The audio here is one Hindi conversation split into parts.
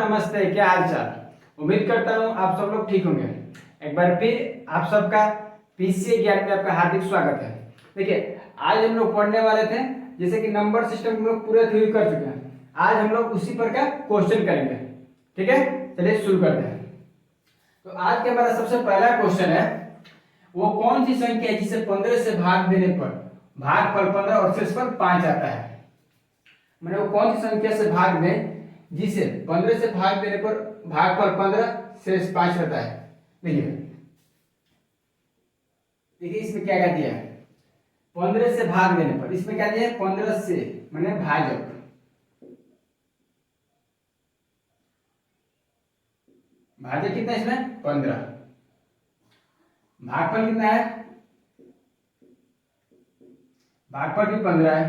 नमस्ते, क्या हाल चाल। उम्मीद करता हूँ आप सब लोग ठीक होंगे। एक बार फिर आप सबका पीसीए ज्ञान में आपका हार्दिक स्वागत है। देखिए, आज हम लोग पढ़ने वाले थे जैसे कि नंबर सिस्टम हम लोग पूरा थ्योरी कर चुके हैं। आज हम लोग उसी पर का क्वेश्चन करेंगे। ठीक है, चलिए शुरू करते हैं। तो आज के हमारा सबसे पहला क्वेश्चन है, वो कौन सी संख्या है जिसे 15 से भाग देने पर भागफल 15 और शेषफल 5 आता है। मैंने वो कौन सी संख्या से भाग दें जिसे 15 से भाग देने पर भागफल 15 शेष 5 रहता है। देखिए इसमें क्या कह दिया है, 15 से भाग देने पर। इसमें क्या दिया है, 15 से मैंने भाजक, भाजक कितना है इसमें 15, भागफल कितना है, भागफल भी 15 है,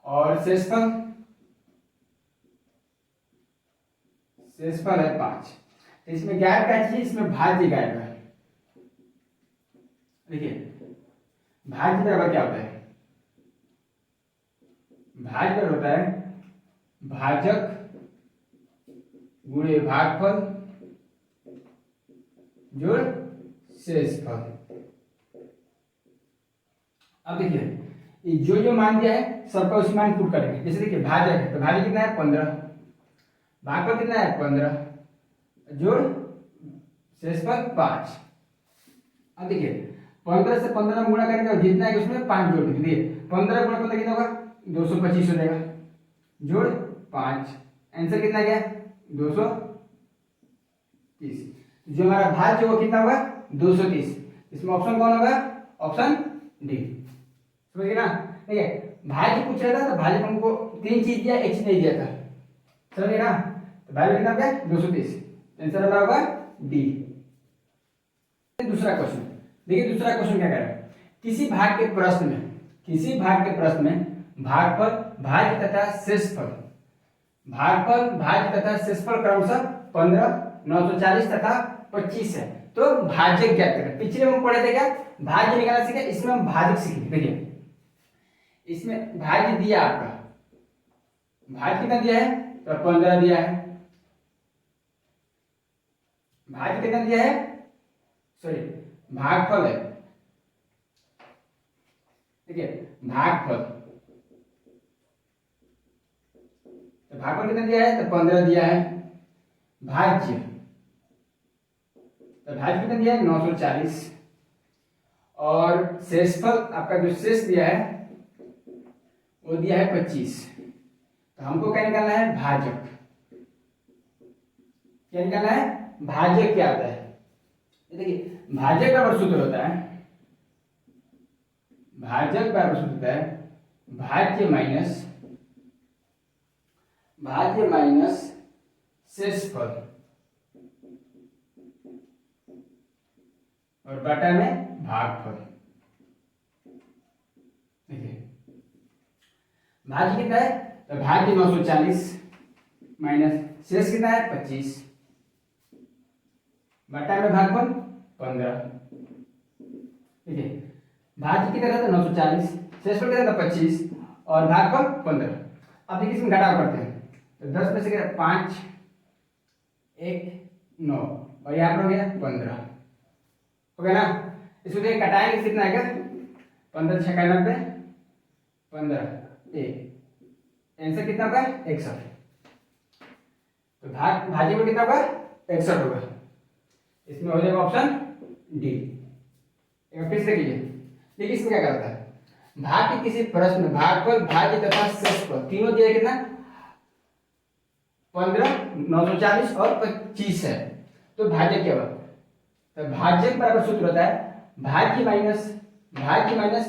और शेषफल है 5। तो इसमें गायब क्या चीज, इसमें भाज्य गायब है। देखिए भाज्य बराबर क्या होता है, भाज्य बराबर होता है भाजक गुणे भागफल जोड़ शेषफल। अब देखिए जो मान दिया है सबका उसी मान पुट करेंगे। जैसे देखिए भाजक है तो भाजक कितना है 15, भागफल कितना है 15 जोड़ शेषफल 5। अब देखिए 15 से 15 में गुणा करेंगे और जितना है उसमें 5 जोड़ देंगे। 15 गुणा 15 कितना होगा 225 हो जाएगा, जोड़ 5, आंसर कितना गया 230। जो हमारा भाज्य वो कितना होगा 230। इसमें ऑप्शन कौन होगा, ऑप्शन डी। समझ गए ना। ठीक है, भाज्य पूछ रहा था तो भाज्य हमको 3 चीज दिया, एक चीज नहीं दिया था। समझ गए ना। तो भाज्य कितना गया 230, आंसर हमारा होगा डी। दूसरा क्वेश्चन देखिए, दूसरा क्वेश्चन क्या कह रहा है, किसी भाग के प्रश्न में भागफल भाज्य तथा शेषफल, भागफल भाज्य तथा शेषफल क्रमशः 15, 940 तथा 25 है। तो भाज्य ज्ञात करें। पिछले में पढ़े थे क्या, भाज्य निकालना सीखे, इसमें हम भाजक सीखेंगे। देखिए इसमें भाज्य दिया आपका, भाज्य कितना दिया है तो 15 दिया है, भाज्य कितना दिया है, सॉरी भागफल है। देखिए भागफल, तो भागफल कितना दिया है तो 15 दिया है, भाज्य तो भाज्य कितना दिया है 940, और शेषफल आपका जो शेष दिया है वो दिया है 25। तो हमको क्या निकालना है, भाजक। क्या निकालना है, भाजक क्या आता है। देखिए भाजक बराबर सूत्र होता है, भाजक बराबर सूत्र होता है भाज्य माइनस शेषफल और बटा में भागफल। देखिए भाज्य कितना है तो भाज्य 940 माइनस शेष कितना है 25, बटा में भागफल 15। ठीक है, भाज्य कितना था तो 940, शेषफल कितना था 25 और भागफल 15। अब देखिए इसमें घटाव करते हैं तो 10 में से 5 1 9 और यहाँ पर हो गया 15, हो गया ना। इसको देखिए कटाएंगे कितना आएगा, 15 6 90, 15 1, आंसर कितना होगा 61। तो भाज्य में कितना होगा 61 होगा, इसमें हो जाएगा ऑप्शन डी। एक फिर से कीजिए। देखिए इसमें क्या करता है, भाग के किसी प्रश्न में भागफल भाज्य तथा शेषफल तीनों दिया कितना 15, 940 और 25 है। तो भाज्य क्या होगा, तो भाज्य बराबर सूत्र होता है भाज्य माइनस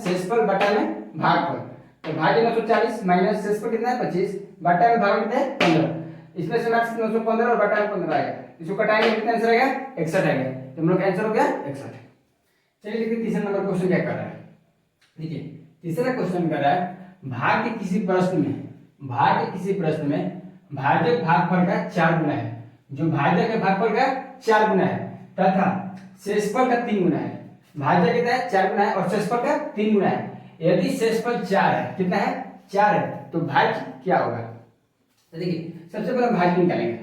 शेषफल बटा में भागफल। तो भाज्य 940 माइनस शेषफल कितना है 25, बटा में भागफल कितना है 15। इसमें से मार्क्स 915 और बटा में 15 आएगा। इसको कटाएंगे कितना आंसर आएगा 61 आएगा। तो हम लोग का आंसर हो गया 61। चलिए देखिए तीसरा नंबर क्वेश्चन क्या कर रहा है। देखिए तीसरा क्वेश्चन कर रहा है, भाग के किसी प्रश्न में भाजक भागफल का 4 गुना है। जो भाजक है भागफल का 4 गुना है तथा शेषफल का 3 गुना है। भाजक कितना है 4 गुना है और शेषफल का 3 गुना है। यदि शेषफल 4 है, कितना है 4 है, तो भाज्य क्या होगा। तो देखिए सबसे पहले भाज्य निकालेंगे।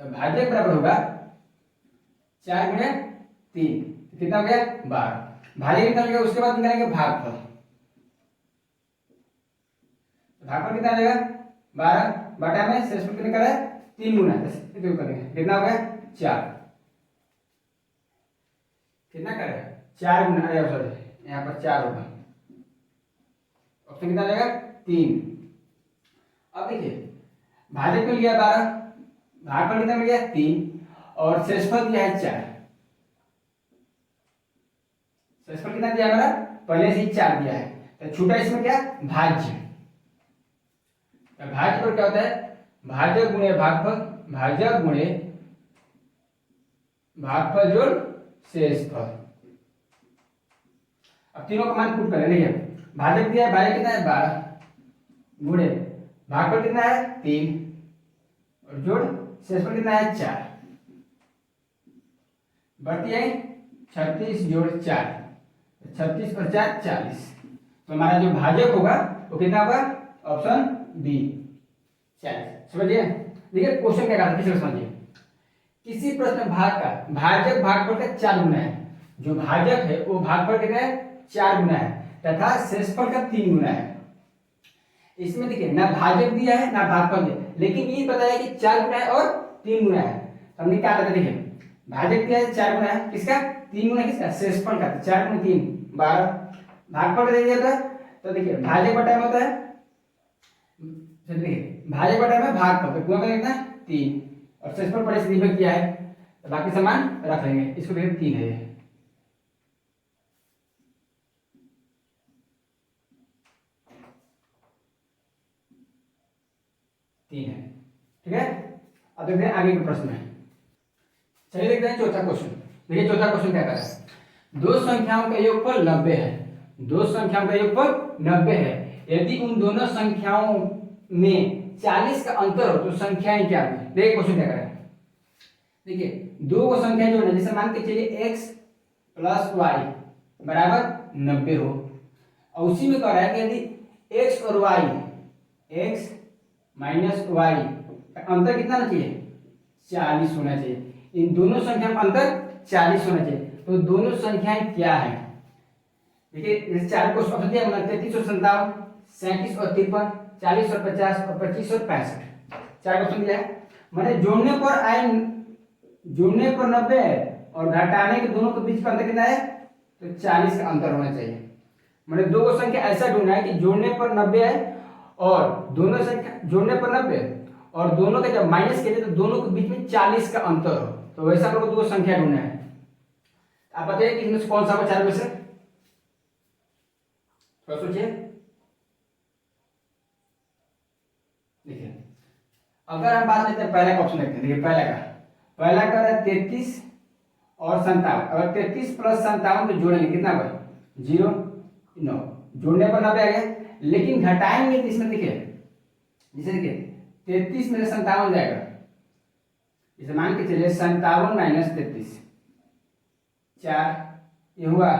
तो भाजक बराबर होगा 4 गुणे 3, कितना हो गया 12। भाजक कितना हो गया, उसके बाद निकालेंगे भागफल। भागफल कितना आ जाएगा 12 बटा में शेषफल कितना निकाला है 3 गुना, तो करेंगे कितना हो गया 4, कितना करे 4 गुना, अरे सॉरी यहाँ पर 4 होगा, ऑप्शन कितना आ जाएगा 3। अब देखिए भाजक मिल गया 12, भागफल कितना मिल गया 3 और शेषफल दिया है 4। शेषफल कितना दिया हमारा, पहले से ही 4 दिया है, तो छूटा इसमें क्या भाज्य। तो भाज्य पर क्या होता है भाजक गुणे भागफल, भाजक गुणे भागफल जोड़ शेषफल। अब तीनों का मान पुट करें, देखिए भाजक दिया है, भाजक कितना है 12 गुणे भागफल कितना है 3 और जोड़ शेषफल कितना है 4, बढ़ती है 36 जोड़ 4, 36 और 4 40। तो हमारा जो भाजक होगा वो कितना होगा, ऑप्शन बी 40। समझिए, देखिए क्वेश्चन क्या करता है, किसी समझिए, किसी प्रश्न भाग का भाजक भागफल का 4 गुना है, जो भाजक है वो भागफल कितना है 4 गुना है तथा शेषफल का 3 गुना है। इसमें देखिए ना भाजक दिया है ना भागफल दिया, लेकिन ये बताया कि 4 गुना है और 3 गुना है। तो हमने क्या करते, देखिए भाजक दिया है 4 गुना है, किसका 3 गुना किसका शेषफल का, 4 गुना 3 12, भागफल का दे दिया था। तो देखिए भाजक बटा में होता है, देखिए भाजक बटा में भागफल, तो गुणा कितना 3 और शेषफल पहले से डिवाइड किया है, तो बाकी समान रख लेंगे, इसको देखिए 3 है, 3 है, ठीक है। अब देखते हैं आगे के प्रश्न में, चलिए देखते हैं चौथा क्वेश्चन। देखिए चौथा क्वेश्चन क्या कर रहा है, दो संख्याओं का योगफल 90 है, दो संख्याओं का योगफल 90 है, यदि उन दोनों संख्याओं में 40 का अंतर हो तो संख्याएं क्या होंगी। देखिए क्वेश्चन क्या कर रहा है, देखिए दो को संख्या जोड़ना, जैसे मान के चलिए x प्लस वाई बराबर 90 हो, और उसी में कह रहा है कि यदि x और y, x माइनस वाई का अंतर कितना होना चाहिए 40 होना चाहिए, इन दोनों संख्या का अंतर 40 होना चाहिए। तो दोनों संख्याएं क्या है, देखिए इस 4 को ऑप्शन दिया 33 और 57, 37 और 53, 40 और 50 और 25 और 65, 4 क्वेश्चन दिया है। मैंने जोड़ने पर 90 है और घटाने के दोनों के बीच का अंतर कितना है, तो 40 का अंतर होना चाहिए। मैंने दो को संख्या ऐसा ढूंढना है कि जोड़ने पर 90 है और दोनों संख्या जोड़ने पर 90 और दोनों का जब माइनस किए तो दोनों के बीच में 40 का अंतर हो, तो वैसा हम लोग दो संख्या ढूंढना है। आप बताइए कि इनमें से कौन सा होगा 4 में से, थोड़ा सोचिए। देखिए अगर हम बात करते हैं पहला का ऑप्शन देखते हैं, देखिए पहला का है 33 और 57, अगर 33 प्लस 57 को जोड़ेंगे कितना होगा 0 9, जोड़ने पर 90 आ गया, लेकिन घटाएंगे तो इसमें देखिए, जैसे देखिए 33 में से 57 जाएगा, इसे मान के चलिए 57 माइनस 33 4, ये हुआ,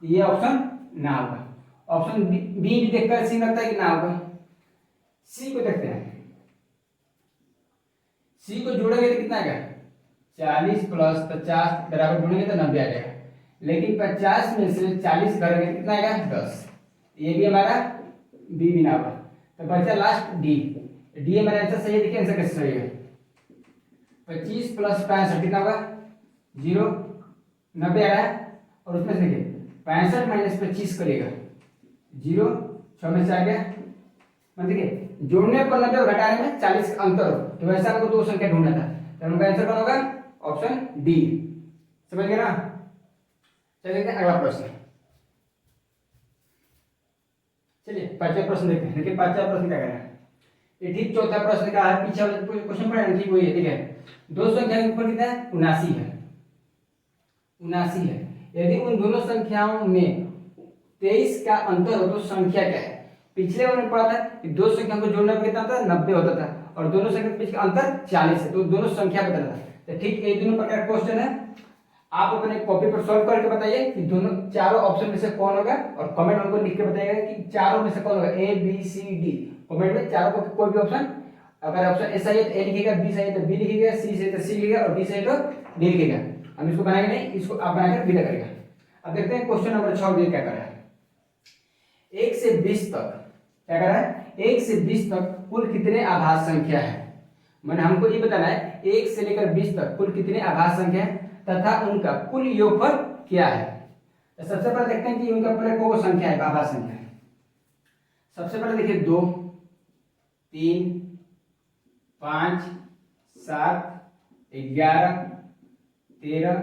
ये ऑप्शन ना होगा। ऑप्शन बी भी देखकर सी लगता है कि ना होगा। सी को देखते हैं, सी को जोड़ेंगे तो कितना आएगा 40 प्लस 50 बराबर जोड़ेंगे तो 90 आ जाएगा, लेकिन 50 में से 40 करेंगे तो कितना आएगा 10, ये भी हमारा बी भी ना होगा। तो बचा लास्ट डी, डी हमारा आंसर सही है। देखिए आंसर कैसे सही है, 25 प्लस 65 कितना होगा 0 90 आ रहा है, और उसमें से देखिए 65 माइनस 25 करेगा 0 6 में से आ गया, मतलब देखिए जोड़ने पर 90 और घटाने में 40 का अंतर हो, तो वैसा हमको दो संख्या ढूंढना था, तो उनका आंसर कौन होगा ऑप्शन डी। समझ गए ना। चलिए अगला प्रश्न, चलिए पांचवा प्रश्न देखते हैं। देखिए पांचवा प्रश्न क्या कह रहा है, ये ठीक चौथा प्रश्न का है, पीछे वाला क्वेश्चन पढ़ा है ठीक वही है। ठीक है, दो संख्या के ऊपर कितना है 79 है, 79 है, यदि उन दोनों संख्याओं में 23 का अंतर हो तो संख्या क्या है। पिछले बार में पढ़ा था कि दो संख्या को जोड़ने पर कितना होता है 90 होता था, और दोनों संख्या के बीच का अंतर 40 है, तो दोनों संख्या बताना था। तो ठीक ये दोनों प्रकार का क्वेश्चन है, आप अपने कॉपी पर सॉल्व करके बताइए कि दोनों चारों ऑप्शन में से कौन होगा, और कमेंट उनको लिख के बताइएगा कि चारों में से कौन होगा, A B C D. Comment में चारों को कोई भी ऑप्शन अगर ऑप्शन ए सही है तो ए लिखेगा, बी सही है तो बी लिखेगा, सी सही है तो सी लिखेगा और डी सही है तो डी लिखेगा। हम इसको बनाएंगे नहीं, इसको आप बनाकर विदा करेगा। अब देखते हैं क्वेश्चन नंबर 6 ये क्या कर रहा है। 1 से 20 तक क्या कर रहा है, 1 से 20 तक कुल कितने आभास संख्या है। मैंने हमको ये बताना है 1 से लेकर 20 तक कुल कितने आभास संख्या है तथा उनका कुल योगफल क्या है। तो सबसे पहले देखते हैं कि उनका पहले कौन संख्या है, आभास संख्या है। सबसे पहले देखिए 2, 3, 5, 7, 11, 13,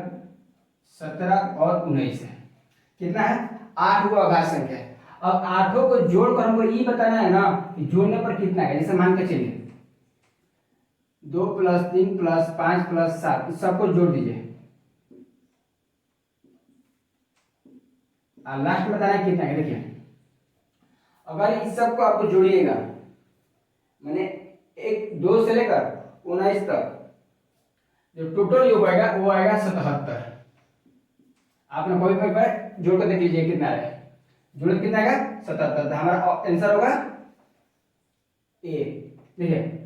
17 और 19 है। कितना है, 8 वो आभास संख्या है। अब 8 को जोड़कर हमको ये बताना है ना कि जोड़ने पर कितना है। जैसे मान के चलिए 2 + 3 + 5 + 7 इस सबको जोड़ दीजिए और लास्ट में बताना है कितना है। देखिए अगर इस सबको आपको जोड़िएगा मैंने 2 से लेकर 19 तक जो टोटल योग आएगा वो आएगा 77। आपने कोई पर जोड़ कर देख लीजिए कितना है, जोड़ कितना आएगा 77। तो हमारा आंसर होगा ए। देखिए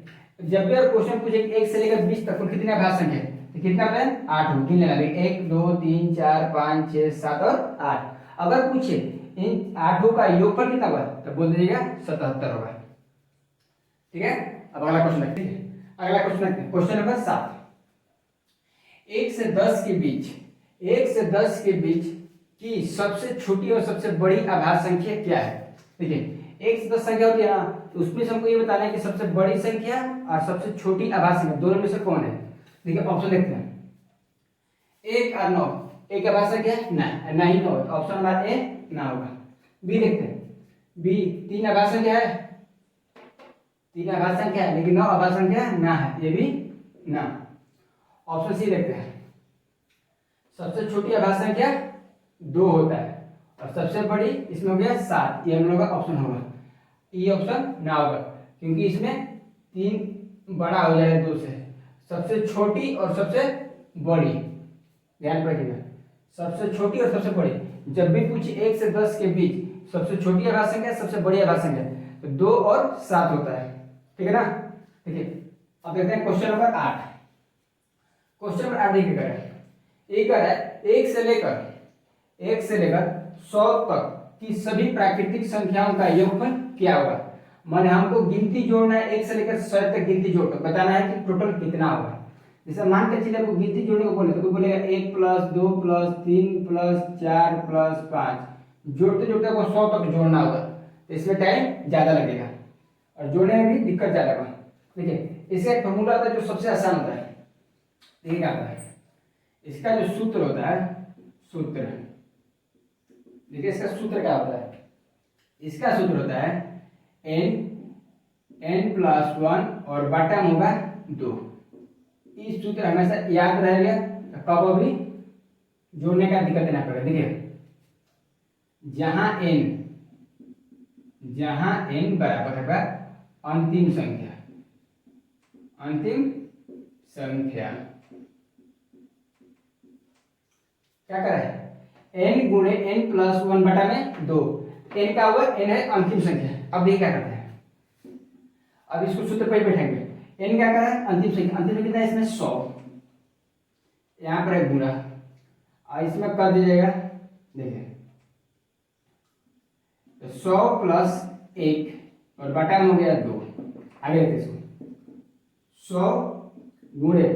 जब भी आप क्वेश्चन पूछे 1 से लेकर 20 तक कुल कितने आभास संख्या है तो कितना है 8 गिन लेना। 1 2 3 4 5 6 7 और 8। अगर पूछे इन 8 का योगफल कितना होगा तो बोल दीजिएगा 77 होगा। ठीक है, अब अगला क्वेश्चन देखते हैं। अगला क्वेश्चन देखते हैं, क्वेश्चन नंबर 7। 1 से 10 के बीच 1 से 10 के बीच की सबसे छोटी और सबसे बड़ी आभास संख्या क्या है। देखिए 1 से 10 संख्या होती है ना, तो उसमें से हमको ये बताना है कि सबसे बड़ी संख्या और सबसे छोटी आभास संख्या दोनों में से कौन है। देखिए ऑप्शन देखते हैं 1 और 9। एक आभास संख्या नहीं 9, ऑप्शन नंबर ए ना होगा। बी देखते हैं, बी 3 आभास संख्या है, 3 आभास संख्या है लेकिन 9 आभास संख्या ना है, ये भी ना। ऑप्शन सी देखते हैं, सबसे छोटी आभास संख्या 2 होता है और सबसे बड़ी इसमें हो गया 7। ये हम लोग का ऑप्शन होगा, ये ऑप्शन ना होगा क्योंकि इसमें 3 बड़ा हो जाएगा 2 से। सबसे छोटी और सबसे बड़ी ध्यान रखिएगा, सबसे छोटी और सबसे बड़ी। जब भी पूछे 1 से 10 के बीच सबसे छोटी आभास संख्या सबसे बड़ी आभास संख्या तो 2 और 7 होता है। ठीक है ना। देखिए अब देखते हैं क्वेश्चन नंबर 8। क्वेश्चन नंबर 8 देखिए कर रहा है 1 से लेकर 100 तक की सभी प्राकृतिक संख्याओं का योगफल क्या होगा। माने हमको गिनती जोड़ना है 1 से लेकर 100 तक गिनती जोड़कर बताना है कि टोटल कितना होगा। जैसे मान के चलिए आपको गिनती जोड़ने को बोले तो कोई बोलेगा 1 + 2 + 3 + 4 + 5 जोड़ते जोड़ते आपको 100 तक जोड़ना होगा तो इसमें टाइम ज्यादा लगेगा और जोड़ने में भी दिक्कत ज्यादा होगा। देखिए इसका एक फॉर्मूला होता है जो सबसे आसान होता है। देखिए क्या होता है, इसका जो सूत्र होता है, सूत्र देखिए इसका सूत्र क्या होता है। इसका सूत्र होता है n + 1 और बटा में होगा 2। इस सूत्र हमेशा याद रहेगा, कब भी जोड़ने का दिक्कत ना पड़ेगा। देखिए जहां n बराबर होगा अंतिम संख्या क्या कर रहा है n गुणे n + 1 बटा में 2। n का होगा n है अंतिम संख्या। अब देखिए क्या करते हैं, अब इसको सूत्र पर बैठेंगे। n क्या कर रहा है अंतिम संख्या कितना है इसमें 100, यहाँ पर है गुणा और इसमें कर दीजिएगा। देखिए 100 + 1 और बटा में हो गया 2। आगे देखते इसको 100 गुणे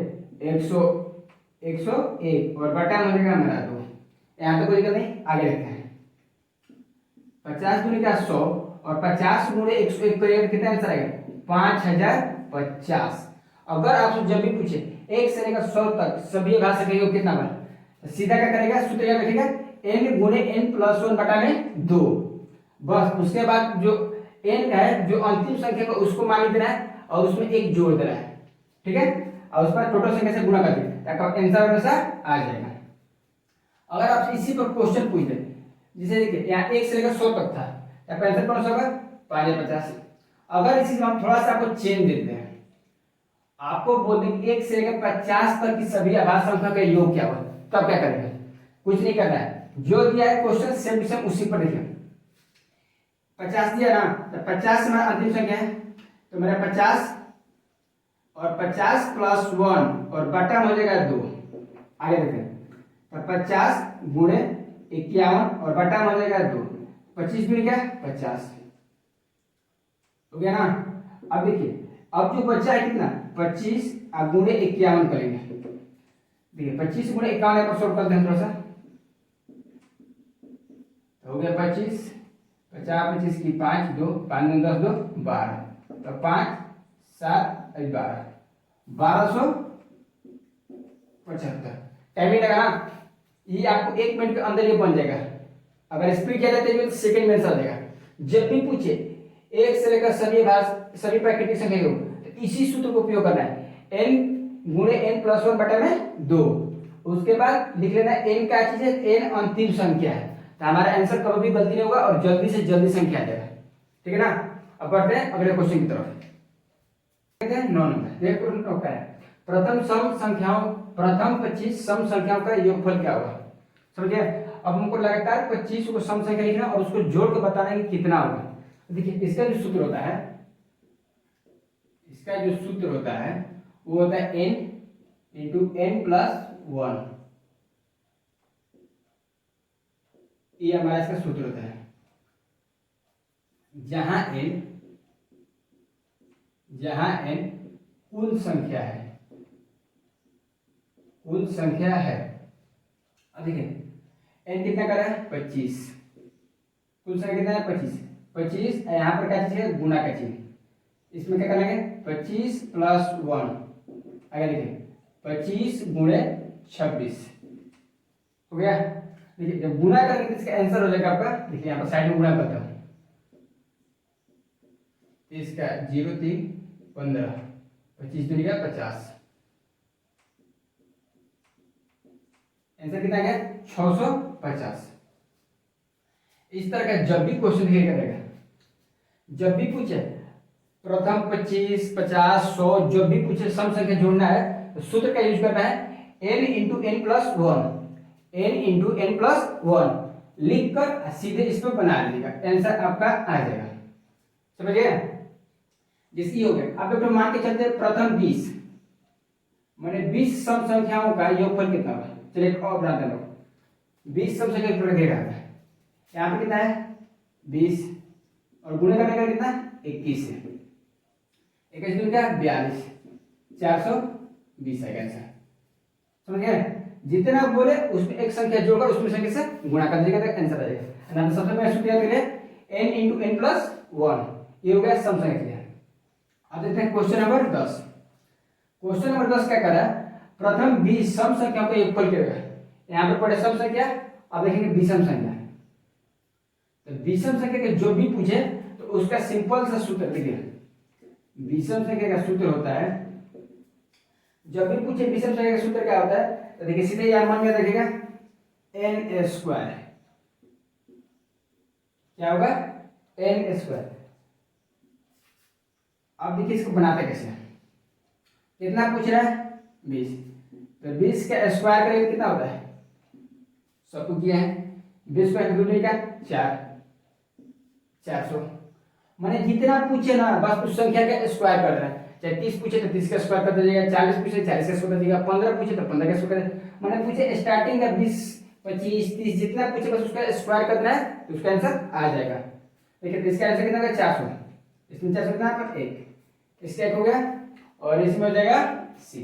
101 और बटा में हो जाएगा हमारा 2। यहाँ तो कोई दिक्कत नहीं। आगे देखते हैं 50 गुणे का 100 और 50 गुणे 101 करिएगा कितना आंसर आएगा 5050। अगर आपसे जब भी पूछे 1 से लेकर 100 तक सभी आभास संख्या का कितना बार सीधा क्या करेगा, सूत्र याद रखिएगा n गुणे n + 1 बटा में 2। बस उसके बाद जो n है जो अंतिम संख्या को उसको मान देना है और उसमें 1 जोड़ देना है। ठीक है, और उस पर टोटल संख्या से गुणा कर देना ताकि आंसर हमेशा आ जाएगा। अगर आपसे इसी पर क्वेश्चन पूछ दे, जैसे देखिए यहाँ 1 से लेकर 100 तक था, तो आंसर कौन सा होगा 550। अगर इसी में हम थोड़ा सा आपको चेंज देते हैं, आपको बोल दें कि 1 से लेकर 50 तक की सभी आभास संख्या का योग क्या होगा, तब क्या करेंगे। कुछ नहीं करना है, जो दिया है क्वेश्चन सेम टू सेम उसी पर देखिए। 50 दिया ना, तो 50 हमारा अंतिम संख्या है तो मेरा 50 और 50 प्लस 1 और बटा में हो जाएगा 2। आगे देखते हैं, तो 50 गुणे 51 और बटा में हो जाएगा 2। 25 गुणे क्या 50 हो गया ना। अब देखिए, अब जो बचा है कितना 25 गुणे 51 करेंगे। देखिए 25 गुणे 51 पर सॉल्व करते हैं थोड़ा सा, हो गया 25 50 25 की 5 2 5 2 10 2 12, तो 5 7 12 1275 टाइम ही लगा ना। ये आपको 1 मिनट के अंदर ये बन जाएगा। अगर स्पीड ज्यादा तेज हो तो सेकंड में आ जाएगा। जब भी पूछे एक से लेकर सभी प्राकृतिक संख्या हो तो इसी सूत्र को उपयोग करना है, n गुणे n प्लस 1 बटा में 2। उसके बाद लिख लेना n क्या चीज है, n अंतिम संख्या है, तो हमारा आंसर कभी भी गलती नहीं होगा और जल्दी से जल्दी संख्या आ जाएगा। ठीक है ना। अब बढ़ते हैं अगले क्वेश्चन की तरफ। देखते हैं 9 नंबर। देखो क्या है, प्रथम 25 सम संख्याओं का योगफल क्या होगा। समझिए, अब हमको लगातार 25 को सम संख्या लिखना और उसको जोड़ के बताना है कि कितना होगा। देखिए इसका जो सूत्र होता है, वो होता है n इंटू n प्लस 1। ये हमारा इसका सूत्र होता है, जहां n कुल संख्या है। अब देखिए n कितना कर रहा है 25, कुल संख्या कितना है 25 यहाँ पर क्या चीज है गुणा का चिन्ह, इसमें क्या करना है 25 प्लस 1। आगे देखिए 25 गुणे 26 हो गया। देखिए जब गुणा करेंगे तो इसका आंसर हो जाएगा आपका, देखिए यहाँ पर साइड में गुणा करता हूँ, इसका 0 3 15 25 दूनी का 50, आंसर कितना गया 650। इस तरह का जब भी क्वेश्चन करेगा, जब भी पूछे प्रथम 25 50 100 जब भी पूछे सम संख्या जोड़ना है तो सूत्र का यूज करना है n इंटू n प्लस 1 लिख कर सीधे इस पर बना लीजिएगा, आंसर आपका आ जाएगा। समझिए, जिसकी हो गया। अब डॉक्टर मान के चलते प्रथम 20 माने 20 सम संख्याओं का योगफल कितना होगा। चलिए और बनाते हैं लोग, 20 सम संख्या का दे रहा था, यहाँ पे कितना है 20 और गुणे करने का कितना 21 है, 21 दूनी का 42 420 है आंसर। समझ गए, जितना बोले उसमें एक संख्या जोड़कर उसमें संख्या से गुणा कर दीजिएगा तो आंसर आ जाएगा। ना सबसे पहले सूत्र याद करिए n इंटू n प्लस 1, ये हो गया सम संख्या। अब देखते हैं क्वेश्चन नंबर 10। क्वेश्चन नंबर 10 क्या कर रहा है, प्रथम 20 सम संख्याओं का योगफल करेगा। यहाँ पर पढ़े सम संख्या, अब देखेंगे विषम संख्या। तो विषम संख्या के जो भी पूछे तो उसका सिंपल सा सूत्र देखिए, विषम संख्या का सूत्र होता है, जब भी पूछे विषम संख्या का सूत्र क्या होता है तो देखिए सीधे यहाँ मन में रखिएगा n स्क्वायर, क्या होगा n स्क्वायर। अब देखिए इसको बनाते कैसे, कितना पूछ रहा है 20, तो 20 का स्क्वायर करेंगे कितना होता है, सबको किया है 20 स्क्वायर दूनी का 400। माने जितना पूछे ना बस उस संख्या का स्क्वायर कर रहा है, चाहे 30 पूछे तो 30 का स्क्वायर कर दीजिएगा, 40 पूछे 40 का स्क्वायर कर दीजिएगा, 15 पूछे तो 15 का स्क्वायर कर, माने पूछे स्टार्टिंग का 20 25 30 जितना पूछे बस उसका स्क्वायर करना है तो उसका आंसर आ जाएगा। देखिए इसका आंसर कितना होगा 400, इसमें 400 कितना पर 1, इसका 1 हो गया और इसमें हो जाएगा सी।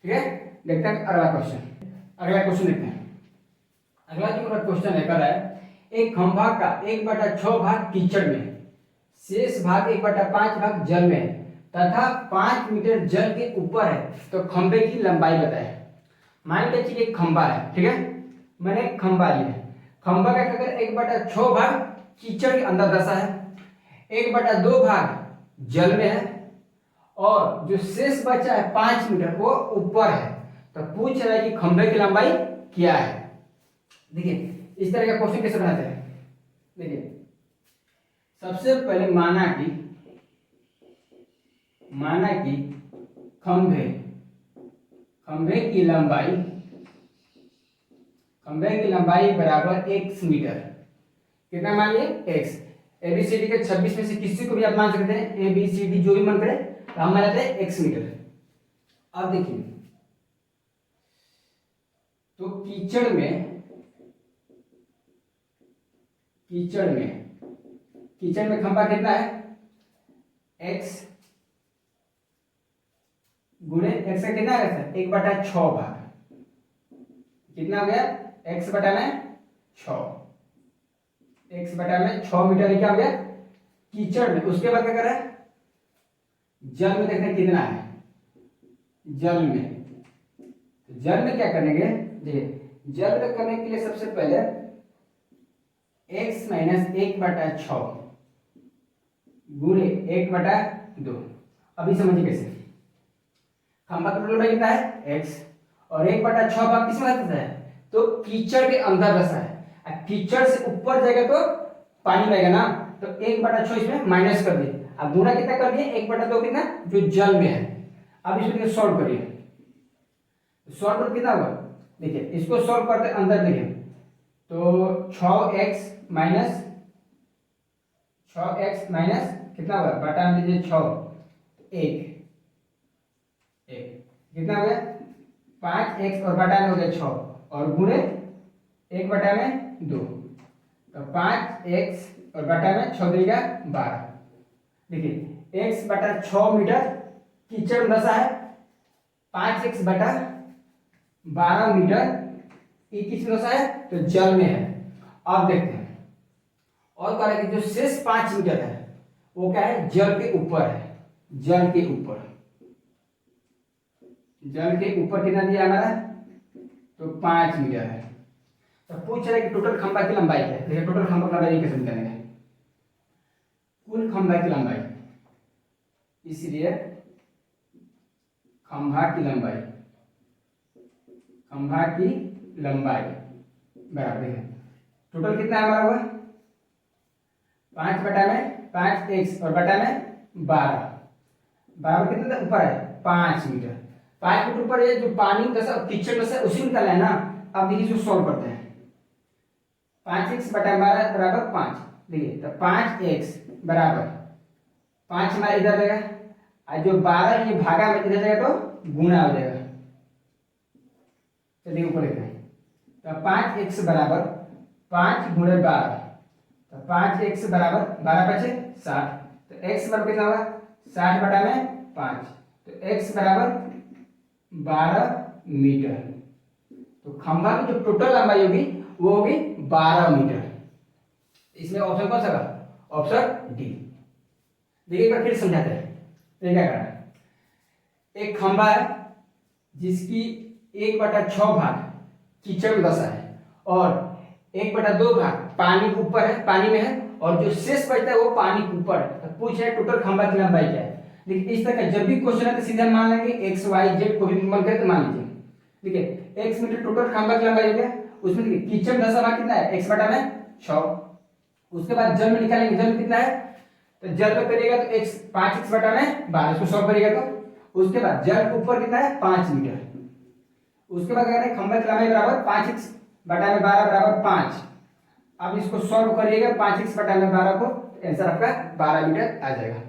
ठीक है, देखते हैं अगला क्वेश्चन। अगला क्वेश्चन देखते हैं। अगला जो मेरा क्वेश्चन है कर रहा है, एक खंभा का 1/6 भाग कीचड़ में, शेष भाग 1/5 भाग जल में है तथा 5 मीटर जल के ऊपर है, तो खंभे की लंबाई बताए। मान लीजिए एक खंभा है, ठीक है, मैंने खंभा लिया, खंभा का अगर 1/6 भाग कीचड़ के अंदर दशा है, 1/2 भाग जल में है और जो शेष बचा है 5 मीटर वो ऊपर है, तो पूछ रहा है कि खंभे की लंबाई क्या है। देखिए इस तरह का क्वेश्चन कैसे बनाते हैं। देखिए सबसे पहले माना कि खंभे की लंबाई बराबर x मीटर। कितना मान लिए x। ABCD के 26 में से किसी को भी आप मान सकते हैं, ABCD जो भी मन करे, तो हम मान लेते हैं x मीटर। अब देखिए, तो कीचड़ में खंभा कितना है, x गुणे x का कितना है सर, 1/6 भाग, कितना हो गया, x बटा में 6, x बटा में 6 मीटर क्या हो गया कीचड़ में। उसके बाद क्या करा, जल में देखते हैं कितना है, जल में क्या करेंगे, देखिए जल में करने के लिए सबसे पहले x माइनस 1/6 गुणे 1/2। अभी समझिए कैसे, खंभा का टोटल कितना है x और 1/6 भाग किसमें रहता है, तो कीचड़ के अंदर रहता है। कीचड़ से ऊपर जाएगा तो पानी रहेगा ना, तो 1/6 इसमें माइनस कर दिए, अब गुणा कितना कर दिए 1/2 कितना जो जल में है। अब इसको सॉल्व करिए, सॉल्व कर कितना होगा, देखिए इसको सॉल्व करते अंदर देखिए, तो 6x माइनस कितना होगा, बटा में लीजिए 6 1 कितना हो गया 5x और बटा में हो गया 6 और गुणे 1/2, तो 5x और बटा में 6 देगा 12। देखिए x/6 मीटर कीचड़ में दशा है, 5x बटा 12 मीटर ये किस में दशा है, तो जल में है। अब देखते हैं और कह रहा है कि जो शेष 5 मीटर है वो क्या है, जल के ऊपर है, जल के ऊपर कितना दिया हमारा, तो 5 मीटर है। तो पूछ रहा है कि टोटल खंभा की लंबाई क्या है, देखिए टोटल खंभा की लंबाई कैसे निकालेंगे, कुल खंभा की लंबाई, इसलिए खंभा की लंबाई बराबर है, टोटल कितना है हमारा हुआ 5/5x और बटा में 12 बराबर कितना ऊपर है 5 मीटर। 5 मीटर ऊपर ये जो पानी दशा कीचड़ दशा उसी में निकाला है ना। अब देखिए इसको सॉल्व करते हैं, 5x बटा 12 बराबर 5, देखिए तो 5x बराबर 5 हमारा इधर रहेगा और जो 12 ये भागा में इधर जाएगा तो गुणा हो जाएगा। चलिए ऊपर देखते हैं, तो 5x बराबर 5 गुणे 12, तो 5x बराबर 12 5 60, तो x बराबर कितना होगा 60 बटा में 5, तो x बराबर 12 मीटर। तो खंभा की जो टोटल लंबाई होगी वो होगी 12 मीटर। इसमें ऑप्शन कौन सा होगा, ऑप्शन डी। देखिए एक बार फिर समझाते हैं, तो क्या करना है, एक खंभा है जिसकी 1/6 भाग कीचड़ में दशा है और 1/2 भाग पानी के ऊपर है, पानी में है, और जो शेष बचता है वो पानी के ऊपर है। तो पूछ रहे टोटल खंभा की लंबाई क्या है। देखिए इस तरह का जब भी क्वेश्चन है तो सीधा मान लेंगे x y z को भी मन करके मान लीजिए। देखिए x मीटर टोटल खंभा की लंबाई हो गया, उसमें देखिए कीचड़ में दशा भाग कितना है x बटा में 6, उसके बाद जल में निकालेंगे, जल में कितना है, तो जल में करिएगा तो x 5x बटा में 12, इसको सॉल्व करिएगा तो उसके बाद जल के ऊपर कितना है 5 मीटर, उसके बाद कहते हैं खंभा की लंबाई बराबर 5x बटा में 12 बराबर 5। अब इसको सॉल्व करिएगा 5x बटा में 12 को, आंसर आपका 12 मीटर आ जाएगा।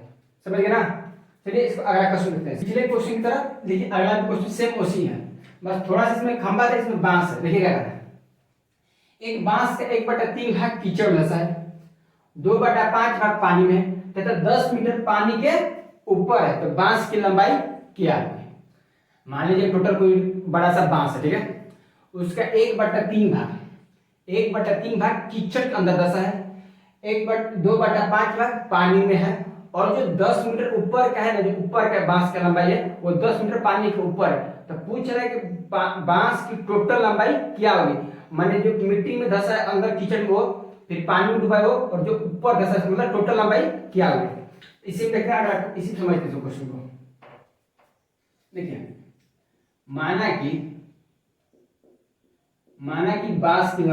समझ गए ना। चलिए इसको अगला क्वेश्चन देखते हैं, पिछले क्वेश्चन की तरह देखिए अगला क्वेश्चन सेम उसी है, बस थोड़ा सा इसमें खंभा है, इसमें बांस है। देखिए क्या करना है, एक बांस का 1/3 भाग कीचड़ में दशा है, 2/5 भाग पानी में तथा 10 मीटर पानी के ऊपर है, तो बांस की लंबाई क्या है। मान लीजिए टोटल कोई बड़ा सा बांस है, ठीक है, उसका 1/3 भाग कीचड़ के अंदर दशा है, 2/5 भाग पानी में है, और जो 10 मीटर ऊपर का है ना, जो ऊपर का बांस का लंबाई है वो 10 मीटर पानी के ऊपर है। तो पूछ रहा है कि बांस की टोटल लंबाई क्या होगी, माने जो मिट्टी में धसा है अंदर कीचड़ में हो, फिर पानी में डूबा हो, और जो ऊपर धसा है मतलब टोटल लंबाई क्या होगी। इसी में देखते हैं, इसी समझते हैं क्वेश्चन को। देखिए माना कि बांस की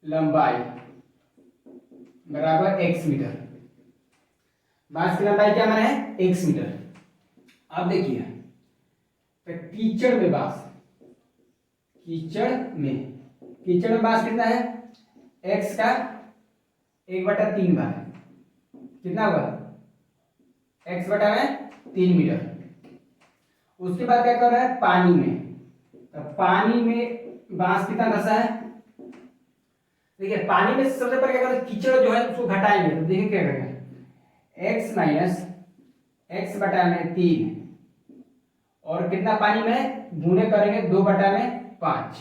लंबाई बराबर x मीटर, बांस की लंबाई क्या माना है x मीटर। अब देखिए तो कीचड़ में बांस कितना है, x का 1/3 भाग कितना होगा x बटा में 3 मीटर। उसके बाद क्या कर रहा है, पानी में, तो पानी में बांस कितना धंसा है, देखिए पानी में सबसे पहले क्या करें, कीचड़ जो है उसको घटाएंगे, तो देखिए क्या करेंगे, x माइनस x बटा में 3 और कितना पानी में गुणे करेंगे 2 बटा में 5,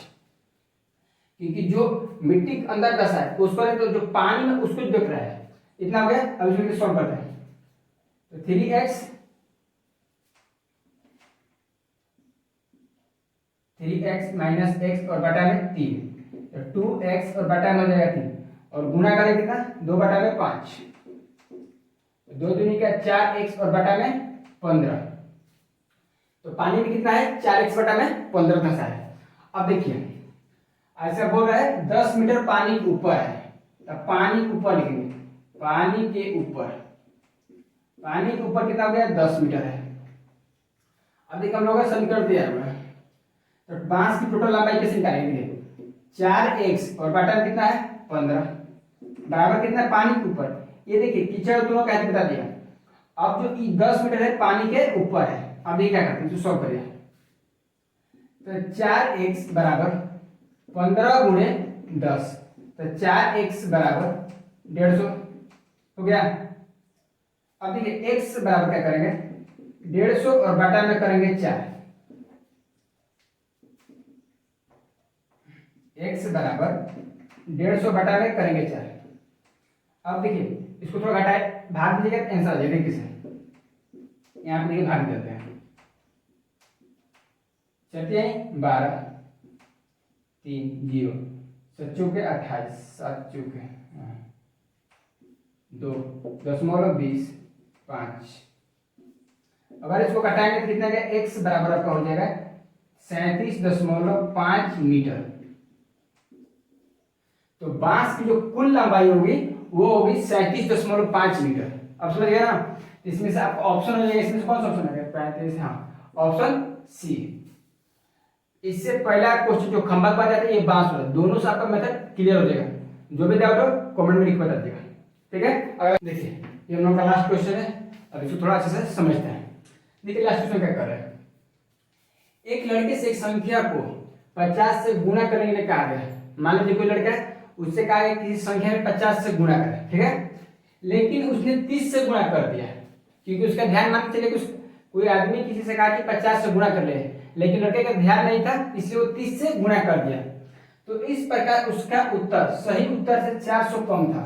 क्योंकि जो मिट्टी के अंदर धंसा है उस पर तो जो पानी में उसको देख रहा है, इतना हो गया। अब इसमें सॉल्व करते हैं, तो 3x माइनस x और बटा में 3, तो 2x और बटा में हो जाएगा 3 और गुणा करें कितना 2 बटा में 5, 2 दूनी का 4x और बटा में 15, तो पानी में कितना है 4x बटा में 15 धंसा है। अब देखिए ऐसा बोल रहा है 10 मीटर पानी के ऊपर है, तो पानी के ऊपर लिखेंगे, पानी के ऊपर, पानी के ऊपर कितना हो गया 10 मीटर है। अब देखिए हम लोग का समीकरण तैयार हुआ है, तो बांस की टोटल लंबाई कैसे निकालेंगे, 4x और बटा में कितना है 15 बराबर कितना है पानी के ऊपर, ये देखिए कीचड़ दोनों कैसे बता दिया। अब जो 10 मीटर है पानी के ऊपर है, अब ये क्या करते हैं, तो सॉल्व करिए, तो 4x बराबर 15 गुणे 10, तो 4x बराबर 150 हो गया। अब देखिए x बराबर क्या करेंगे 150 और बटा में करेंगे 4, x बराबर 150 बटा में करेंगे 4। अब देखिए इसको थोड़ा घटाए भाग दीजिएगा तो आंसर आ जाएगा किसे, यहाँ पे देखिए भाग देते हैं, चलते हैं 12 3 0 7 चौके 28 7 चौके 2 दशमलव 20 5। अगर इसको घटाएंगे तो कितना गया, x बराबर आपका हो जाएगा 37.5 मीटर। तो बांस की जो कुल लंबाई होगी वो होगी 37.5 मीटर। अब समझ गए ना, इसमें से आपका ऑप्शन हो जाएगा, इसमें से कौन सा ऑप्शन है 35, हाँ ऑप्शन सी। इससे पहला क्वेश्चन जो खंभा पर जाता है ये बांस वाला, दोनों से आपका मेथड क्लियर हो जाएगा। जो भी डाउट हो कमेंट में लिख बता दीजिएगा, ठीक है। अगर देखिए ये हम लोग का लास्ट क्वेश्चन है, अब इसको थोड़ा अच्छे से समझते हैं। देखिए लास्ट क्वेश्चन क्या कर रहा है, एक लड़के से एक संख्या को 50 से गुणा करने के लिए कहा गया है। मान लीजिए कोई लड़का है, उससे कहा गया किसी संख्या में 50 से गुणा करें, ठीक है, लेकिन उसने 30 से गुणा कर दिया, क्योंकि उसका ध्यान मान के चलिए कोई आदमी किसी से कहा कि 50 से गुणा कर ले, लेकिन लड़के का ध्यान नहीं था इसलिए वो 30 से गुणा कर दिया। तो इस प्रकार उसका उत्तर सही उत्तर से 400 कम था।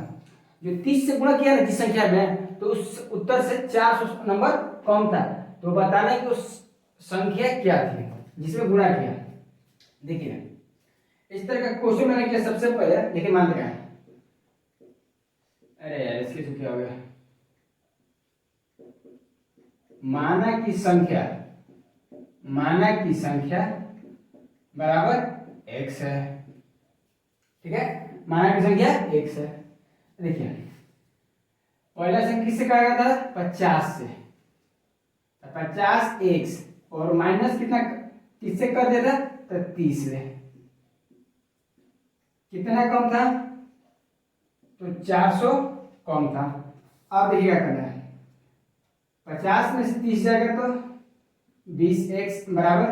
जो 30 से गुणा किया ना जिस संख्या में, तो उस उत्तर से 400 नंबर कम था। तो बताना है कि उस संख्या क्या थी जिसमें गुणा किया। देखिए इस तरह का क्वेश्चन मैंने किया सबसे पहले, देखिए मान लिया, अरे यार इसके तो क्या हो गया, माना की संख्या बराबर x है, ठीक है, माना की संख्या x है। देखिए पहला संख्या किससे कहा गया था 50 से, 50x और माइनस कितना किससे कर दिया था, तो 30 से, कितना कम था, तो 400 कम था। अब देखिए क्या करना है, 50 में से 30 जाएगा तो 20x बराबर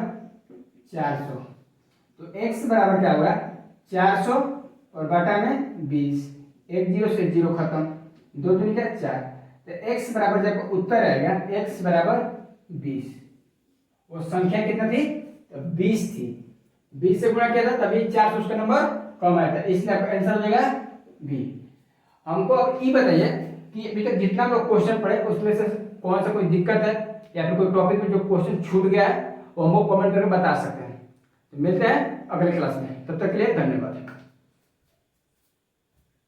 400, तो x बराबर क्या होगा 400 और बटा में 20, 1 0 से 0 खत्म, 2 दूनी का 4, तो x बराबर जब उत्तर आएगा x बराबर 20। वो संख्या कितना थी, तो 20 थी, 20 से गुणा किया था तभी 400 उसका नंबर कम आया था, इसलिए आपका आंसर हो जाएगा बी। हमको अब ये बताइए कि अभी तक जितना लोग क्वेश्चन पढ़े उसमें से कौन सा कोई दिक्कत है या फिर कोई टॉपिक में जो क्वेश्चन छूट गया है वो हमको कमेंट करके बता सकते हैं। तो मिलते हैं अगले क्लास में, तब तक के लिए धन्यवाद।